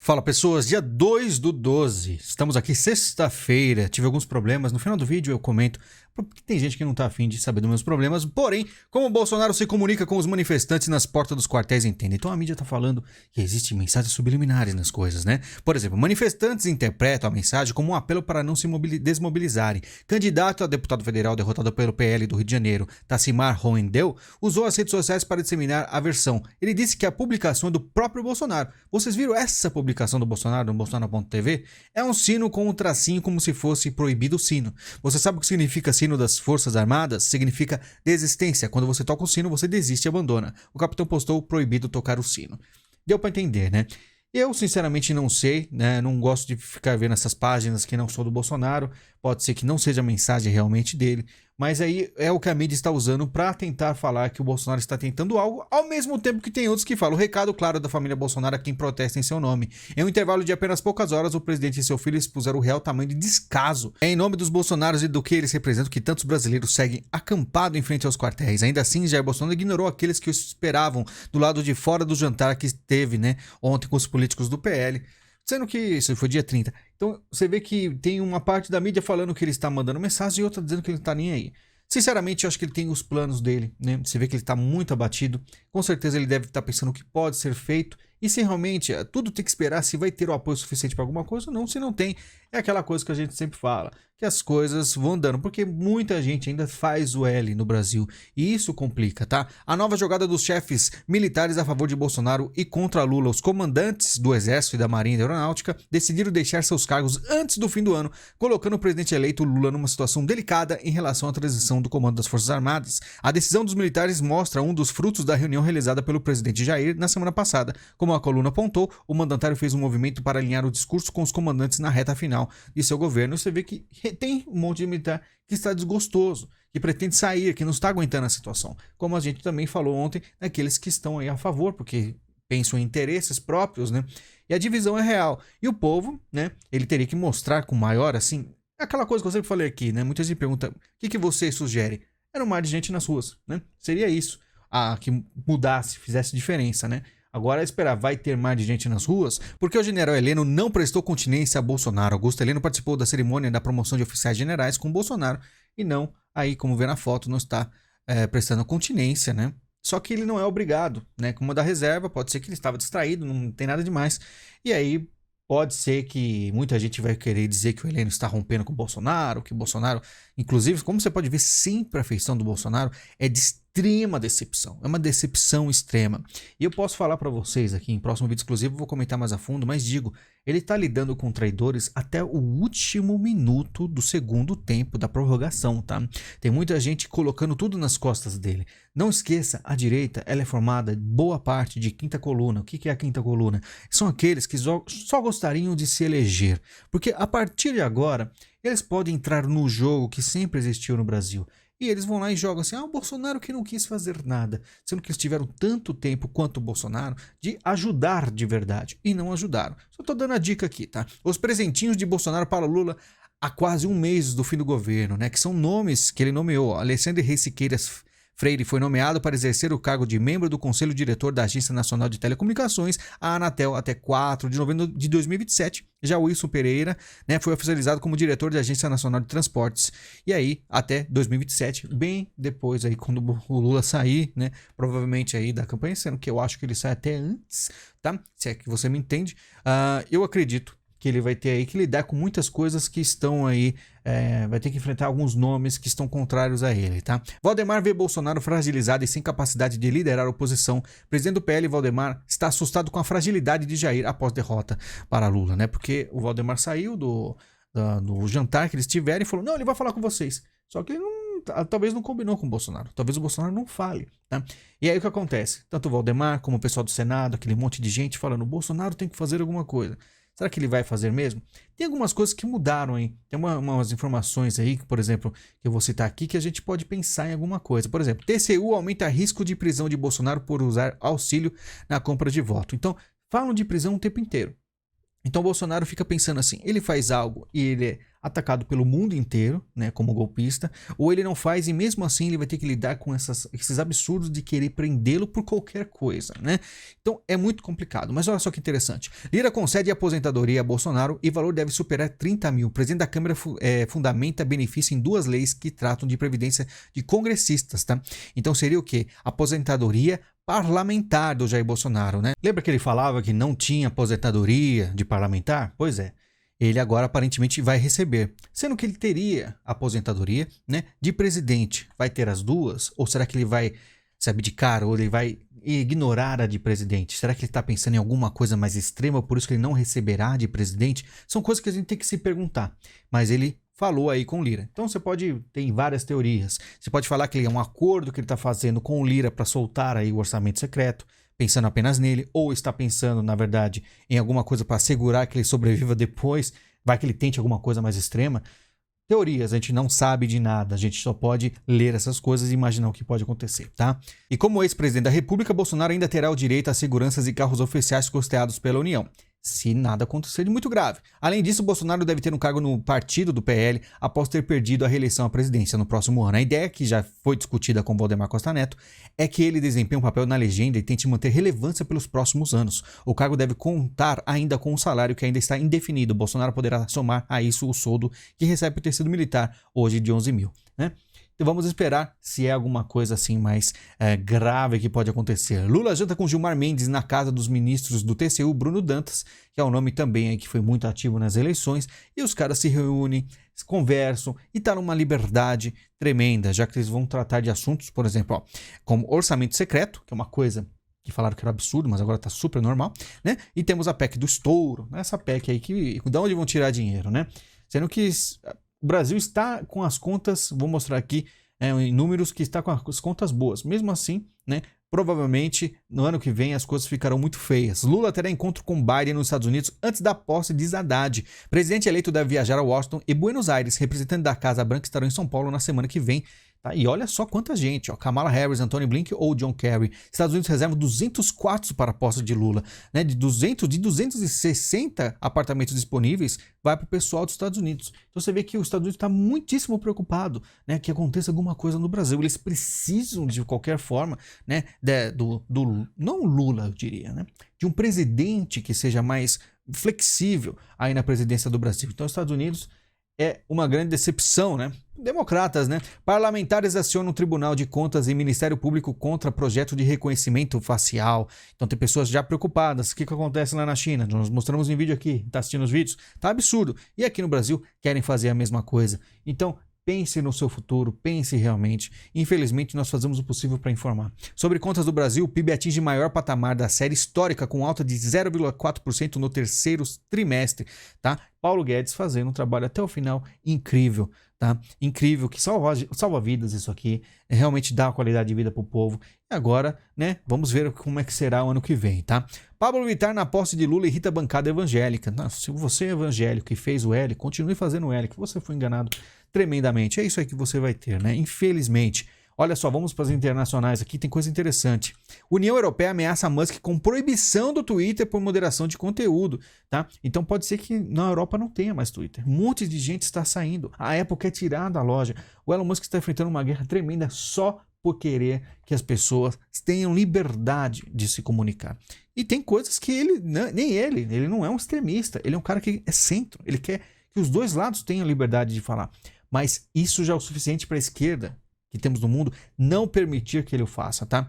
Fala pessoas, dia 2/12, estamos aqui sexta-feira, tive alguns problemas, no final do vídeo eu comento, porque tem gente que não tá afim de saber dos meus problemas, porém, como o Bolsonaro se comunica com os manifestantes nas portas dos quartéis, entende? Então a mídia tá falando que existem mensagens subliminares nas coisas, né? Por exemplo, manifestantes interpretam a mensagem como um apelo para não se desmobilizarem. Candidato a deputado federal derrotado pelo PL do Rio de Janeiro, Tassimar Roendel, usou as redes sociais para disseminar a versão. Ele disse que a publicação é do próprio Bolsonaro. Vocês viram essa publicação do Bolsonaro no Bolsonaro.tv? É um sino com um tracinho como se fosse proibido o sino. Você sabe o que significa sino das Forças Armadas? Significa desistência. Quando você toca o sino, você desiste e abandona. O capitão postou proibido tocar o sino. Deu pra entender, né? Eu, sinceramente, não sei, né? Não gosto de ficar vendo essas páginas que não são do Bolsonaro. Pode ser que não seja a mensagem realmente dele. Mas aí é o que a mídia está usando para tentar falar que o Bolsonaro está tentando algo, ao mesmo tempo que tem outros que falam o recado claro da família Bolsonaro a quem protesta em seu nome. Em um intervalo de apenas poucas horas, o presidente e seu filho expuseram o real tamanho de descaso. É em nome dos Bolsonaros e do que eles representam que tantos brasileiros seguem acampados em frente aos quartéis. Ainda assim, Jair Bolsonaro ignorou aqueles que o esperavam do lado de fora do jantar que teve, né, ontem com os políticos do PL. Sendo que isso foi dia 30. Então você vê que tem uma parte da mídia falando que ele está mandando mensagem e outra dizendo que ele não está nem aí. Sinceramente, eu acho que ele tem os planos dele, né? Você vê que ele está muito abatido. Com certeza ele deve estar pensando o que pode ser feito. E se realmente tudo tem que esperar se vai ter o apoio suficiente para alguma coisa ou não. Se não tem, é aquela coisa que a gente sempre fala, que as coisas vão andando, porque muita gente ainda faz o L no Brasil e isso complica, tá? A nova jogada dos chefes militares a favor de Bolsonaro e contra Lula, os comandantes do Exército e da Marinha e da Aeronáutica decidiram deixar seus cargos antes do fim do ano, colocando o presidente eleito Lula numa situação delicada em relação à transição do comando das Forças Armadas. A decisão dos militares mostra um dos frutos da reunião realizada pelo presidente Jair na semana passada. Como a coluna apontou, o mandatário fez um movimento para alinhar o discurso com os comandantes na reta final de seu governo. Você vê que tem um monte de militar que está desgostoso, que pretende sair, que não está aguentando a situação. Como a gente também falou ontem, daqueles que estão aí a favor, porque pensam em interesses próprios, né? E a divisão é real. E o povo, né? Ele teria que mostrar com maior, assim, aquela coisa que eu sempre falei aqui, né? Muita gente pergunta, o que você sugere? Era um mar de gente nas ruas, né? Seria isso. Que mudasse, fizesse diferença, né? Agora é esperar, vai ter mais de gente nas ruas? Porque o general Heleno não prestou continência a Bolsonaro. Augusto Heleno participou da cerimônia da promoção de oficiais generais com Bolsonaro e não, aí como vê na foto, não está prestando continência, né? Só que ele não é obrigado, né? Como da reserva, pode ser que ele estava distraído, não tem nada demais. E aí pode ser que muita gente vai querer dizer que o Heleno está rompendo com o Bolsonaro, que o Bolsonaro, inclusive, como você pode ver, sempre a feição do Bolsonaro é de extrema decepção, é uma decepção extrema. E eu posso falar para vocês aqui, em próximo vídeo exclusivo, vou comentar mais a fundo, mas digo, ele tá lidando com traidores até o último minuto do segundo tempo da prorrogação, tá? Tem muita gente colocando tudo nas costas dele. Não esqueça, a direita, ela é formada boa parte de quinta coluna. O que é a quinta coluna? São aqueles que só gostariam de se eleger, porque a partir de agora, eles podem entrar no jogo que sempre existiu no Brasil. E eles vão lá e jogam assim, o Bolsonaro que não quis fazer nada. Sendo que eles tiveram tanto tempo quanto o Bolsonaro de ajudar de verdade. E não ajudaram. Só tô dando a dica aqui, tá? Os presentinhos de Bolsonaro para Lula há quase um mês do fim do governo, né? Que são nomes que ele nomeou. Alexandre Reis Siqueiras Freire foi nomeado para exercer o cargo de membro do Conselho Diretor da Agência Nacional de Telecomunicações, a Anatel, até 4 de novembro de 2027. Já o Wilson Pereira, né, foi oficializado como diretor da Agência Nacional de Transportes. E aí, até 2027, bem depois, aí, quando o Lula sair, né, provavelmente aí da campanha, sendo que eu acho que ele sai até antes, tá? Se é que você me entende. Eu acredito que ele vai ter aí que lidar com muitas coisas que estão aí, vai ter que enfrentar alguns nomes que estão contrários a ele, tá? Valdemar vê Bolsonaro fragilizado e sem capacidade de liderar a oposição. O presidente do PL, Valdemar, está assustado com a fragilidade de Jair após derrota para Lula, né? Porque o Valdemar saiu do jantar que eles tiveram e falou, não, ele vai falar com vocês. Só que ele talvez não combinou com o Bolsonaro, talvez o Bolsonaro não fale, tá? E aí o que acontece? Tanto o Valdemar como o pessoal do Senado, aquele monte de gente falando, o Bolsonaro tem que fazer alguma coisa. Será que ele vai fazer mesmo? Tem algumas coisas que mudaram, hein? Tem umas informações aí, por exemplo, que eu vou citar aqui, que a gente pode pensar em alguma coisa. Por exemplo, TCU aumenta risco de prisão de Bolsonaro por usar auxílio na compra de voto. Então, falam de prisão o tempo inteiro. Então, o Bolsonaro fica pensando assim, ele faz algo e ele atacado pelo mundo inteiro, né, como golpista, ou ele não faz e mesmo assim ele vai ter que lidar com esses absurdos de querer prendê-lo por qualquer coisa, né? Então é muito complicado, mas olha só que interessante. Lira concede aposentadoria a Bolsonaro e valor deve superar 30 mil. O presidente da Câmara fundamenta benefício em 2 leis que tratam de previdência de congressistas, tá? Então seria o quê? Aposentadoria parlamentar do Jair Bolsonaro, né? Lembra que ele falava que não tinha aposentadoria de parlamentar? Pois é. Ele agora aparentemente vai receber, sendo que ele teria aposentadoria, né, de presidente. Vai ter as duas? Ou será que ele vai se abdicar? Ou ele vai ignorar a de presidente? Será que ele está pensando em alguma coisa mais extrema, por isso que ele não receberá de presidente? São coisas que a gente tem que se perguntar. Mas ele falou aí com o Lira. Então você pode ter várias teorias. Você pode falar que é um acordo que ele está fazendo com o Lira para soltar aí o orçamento secreto, pensando apenas nele, ou está pensando, na verdade, em alguma coisa para assegurar que ele sobreviva depois, vai que ele tente alguma coisa mais extrema. Teorias, a gente não sabe de nada, a gente só pode ler essas coisas e imaginar o que pode acontecer, tá? E como ex-presidente da República, Bolsonaro ainda terá o direito a seguranças e carros oficiais custeados pela União, se nada acontecer de muito grave. Além disso, Bolsonaro deve ter um cargo no partido do PL após ter perdido a reeleição à presidência no próximo ano. A ideia, que já foi discutida com Valdemar Costa Neto, é que ele desempenhe um papel na legenda e tente manter relevância pelos próximos anos. O cargo deve contar ainda com um salário que ainda está indefinido. Bolsonaro poderá somar a isso o soldo que recebe por ter sido militar, hoje de 11 mil, né? Então vamos esperar se é alguma coisa assim mais grave que pode acontecer. Lula janta com Gilmar Mendes na casa dos ministros do TCU, Bruno Dantas, que é um nome também aí que foi muito ativo nas eleições, e os caras se reúnem, conversam e tá numa liberdade tremenda, já que eles vão tratar de assuntos, por exemplo, ó, como orçamento secreto, que é uma coisa que falaram que era absurdo, mas agora tá super normal, né? E temos a PEC do estouro, né? Essa PEC aí que de onde vão tirar dinheiro, né? Sendo que o Brasil está com as contas, vou mostrar aqui em números, que está com as contas boas. Mesmo assim, né, provavelmente no ano que vem as coisas ficarão muito feias. Lula terá encontro com Biden nos Estados Unidos antes da posse de Haddad. Presidente eleito deve viajar a Washington e Buenos Aires. Representantes da Casa Branca estarão em São Paulo na semana que vem. Tá? E olha só quanta gente, ó. Kamala Harris, Antony Blinken ou John Kerry. Estados Unidos reserva 200 quartos para a posse de Lula, né? De 260 apartamentos disponíveis vai para o pessoal dos Estados Unidos. Então você vê que os Estados Unidos está muitíssimo preocupado, né, que aconteça alguma coisa no Brasil. Eles precisam de qualquer forma, né, não Lula, eu diria, né, de um presidente que seja mais flexível aí na presidência do Brasil. Então os Estados Unidos é uma grande decepção, né? Democratas, né? Parlamentares acionam o Tribunal de Contas e Ministério Público contra projeto de reconhecimento facial. Então tem pessoas já preocupadas. O que acontece lá na China? Nós mostramos em vídeo aqui. Tá assistindo os vídeos? Tá absurdo. E aqui no Brasil querem fazer a mesma coisa. Então pense no seu futuro, pense realmente. Infelizmente, nós fazemos o possível para informar. Sobre contas do Brasil, o PIB atinge maior patamar da série histórica, com alta de 0,4% no terceiro trimestre, tá? Paulo Guedes fazendo um trabalho até o final incrível, tá? Incrível, que salva vidas isso aqui, realmente dá qualidade de vida para o povo. E agora, né, vamos ver como é que será o ano que vem, tá? Pablo Vittar na posse de Lula irrita a bancada evangélica. Não, se você é evangélico e fez o L, continue fazendo o L, que você foi enganado tremendamente. É isso aí que você vai ter, né? Infelizmente. Olha só, vamos para as internacionais aqui, tem coisa interessante. União Europeia ameaça Musk com proibição do Twitter por moderação de conteúdo, tá? Então pode ser que na Europa não tenha mais Twitter. Um monte de gente está saindo. A Apple quer tirar da loja. O Elon Musk está enfrentando uma guerra tremenda só por querer que as pessoas tenham liberdade de se comunicar. E tem coisas que ele, nem ele não é um extremista, ele é um cara que é centro, ele quer que os dois lados tenham liberdade de falar. Mas isso já é o suficiente para a esquerda que temos no mundo não permitir que ele o faça, tá?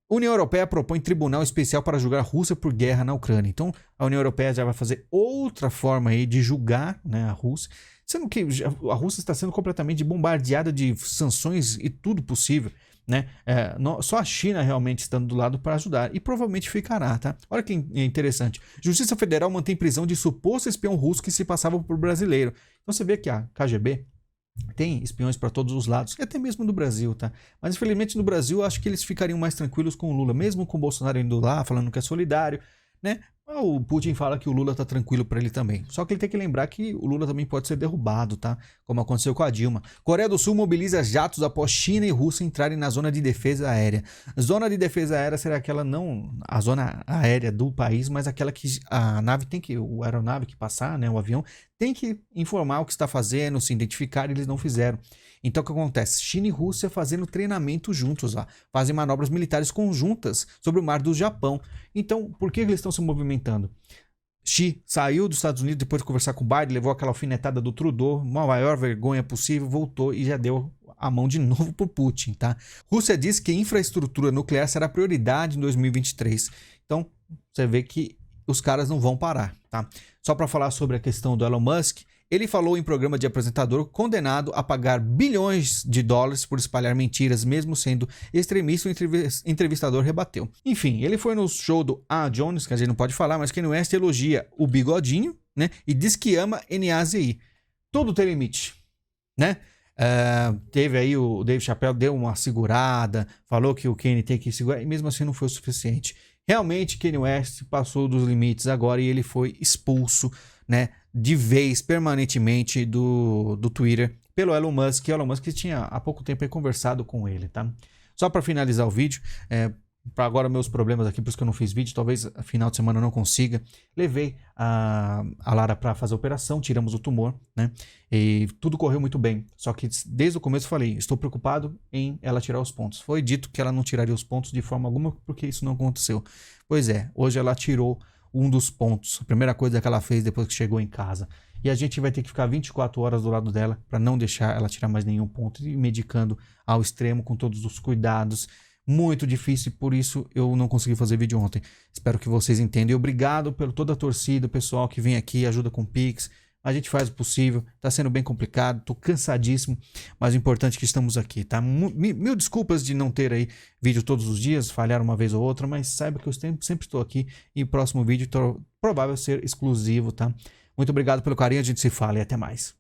União Europeia propõe tribunal especial para julgar a Rússia por guerra na Ucrânia. Então, a União Europeia já vai fazer outra forma aí de julgar, né, a Rússia, sendo que a Rússia está sendo completamente bombardeada de sanções e tudo possível, né? Só a China realmente estando do lado para ajudar, e provavelmente ficará, tá? Olha que interessante. Justiça Federal mantém prisão de suposto espião russo que se passava por brasileiro. Então você vê que a KGB tem espiões para todos os lados, e até mesmo no Brasil, tá? Mas infelizmente no Brasil eu acho que eles ficariam mais tranquilos com o Lula, mesmo com o Bolsonaro indo lá falando que é solidário, né? O Putin fala que o Lula tá tranquilo para ele também. Só que ele tem que lembrar que o Lula também pode ser derrubado, tá? Como aconteceu com a Dilma. Coreia do Sul mobiliza jatos após China e Rússia entrarem na zona de defesa aérea. Zona de defesa aérea será aquela não a zona aérea do país, mas aquela que a nave tem que, a aeronave que passar, né, o avião, tem que informar o que está fazendo, se identificar, e eles não fizeram. Então o que acontece? China e Rússia fazendo treinamento juntos lá, fazem manobras militares conjuntas sobre o mar do Japão. Então, por que eles estão se movimentando? Xi saiu dos Estados Unidos depois de conversar com o Biden, levou aquela alfinetada do Trudeau, uma maior vergonha possível, voltou e já deu a mão de novo pro Putin, tá? Rússia diz que infraestrutura nuclear será prioridade em 2023. Então, você vê que os caras não vão parar, tá? Só para falar sobre a questão do Elon Musk, ele falou em programa de apresentador condenado a pagar bilhões de dólares por espalhar mentiras, mesmo sendo extremista, o entrevistador rebateu. Enfim, ele foi no show do A. Jones, que a gente não pode falar, mas Kanye West elogia o bigodinho, né? E diz que ama NAZI. Tudo tem limite, né? Teve aí o Dave Chappelle, deu uma segurada, falou que o Kanye tem que segurar, e mesmo assim não foi o suficiente. Realmente, Kanye West passou dos limites agora e ele foi expulso, né, de vez, permanentemente do Twitter pelo Elon Musk. O Elon Musk tinha há pouco tempo aí conversado com ele, tá? Só para finalizar o vídeo, para agora meus problemas aqui, por isso que eu não fiz vídeo, talvez final de semana eu não consiga. Levei a Lara para fazer a operação, tiramos o tumor, né? E tudo correu muito bem. Só que desde o começo eu falei, estou preocupado em ela tirar os pontos. Foi dito que ela não tiraria os pontos de forma alguma, porque isso não aconteceu. Pois é, hoje ela tirou um dos pontos, a primeira coisa que ela fez depois que chegou em casa. E a gente vai ter que ficar 24 horas do lado dela para não deixar ela tirar mais nenhum ponto, e medicando ao extremo com todos os cuidados. Muito difícil, por isso eu não consegui fazer vídeo ontem. Espero que vocês entendam. E obrigado por toda a torcida, o pessoal que vem aqui, ajuda com o Pix. A gente faz o possível, tá sendo bem complicado, tô cansadíssimo, mas o importante é que estamos aqui, tá? Mil desculpas de não ter aí vídeo todos os dias, falhar uma vez ou outra, mas saiba que eu sempre estou aqui e o próximo vídeo provável ser exclusivo, tá? Muito obrigado pelo carinho, a gente se fala e até mais.